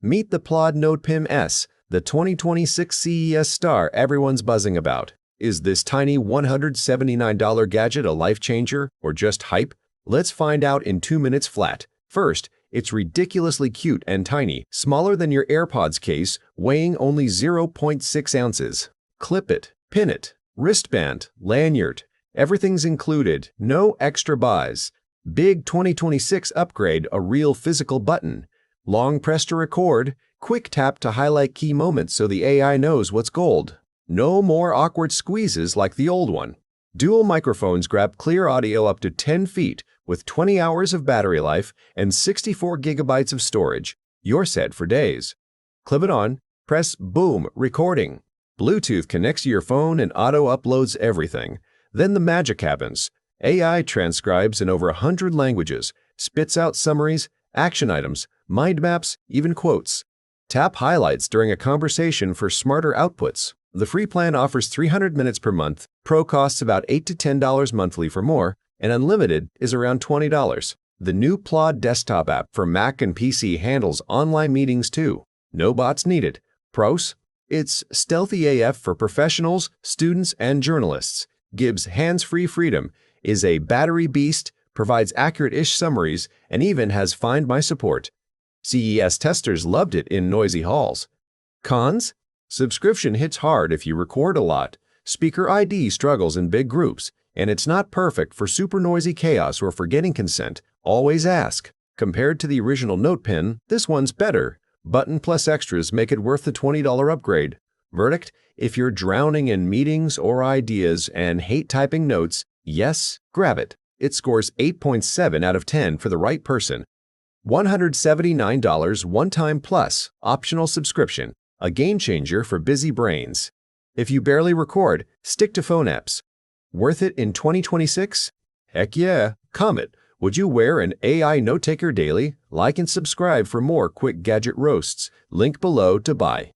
Meet the Plaud NotePin S, the 2026 CES star everyone's buzzing about. Is this tiny $179 gadget a life changer or just hype? Let's find out in 2 minutes flat. First, it's ridiculously cute and tiny, smaller than your AirPods case, weighing only 0.6 ounces. Clip it, pin it, wristband, lanyard. Everything's included, no extra buys. Big 2026 upgrade, a real physical button. Long press to record, quick tap to highlight key moments so the AI knows what's gold. No more awkward squeezes like the old one. Dual microphones grab clear audio up to 10 feet with 20 hours of battery life and 64 gigabytes of storage. You're set for days. Clip it on, press boom, recording. Bluetooth connects to your phone and auto-uploads everything. Then the magic happens. AI transcribes in over 100 languages, spits out summaries, action items, mind maps, even quotes. Tap highlights during a conversation for smarter outputs. The free plan offers 300 minutes per month, Pro costs about $8 to $10 monthly for more, and Unlimited is around $20. The new Plaud Desktop App for Mac and PC handles online meetings too. No bots needed. Pros? It's stealthy AF for professionals, students, and journalists. Gives hands-free freedom, is a battery beast, provides accurate-ish summaries, and even has Find My support. CES testers loved it in noisy halls. Cons? Subscription hits hard if you record a lot. Speaker ID struggles in big groups, and it's not perfect for super noisy chaos or forgetting consent. Always ask. Compared to the original NotePin, this one's better. Button plus extras make it worth the $20 upgrade. Verdict? If you're drowning in meetings or ideas and hate typing notes, yes, grab it. It scores 8.7 out of 10 for the right person. $179 one-time plus, optional subscription. A game changer for busy brains. If you barely record, stick to phone apps. Worth it in 2026? Heck yeah! Comment. Would you wear an AI note-taker daily? Like and subscribe for more quick gadget roasts. Link below to buy.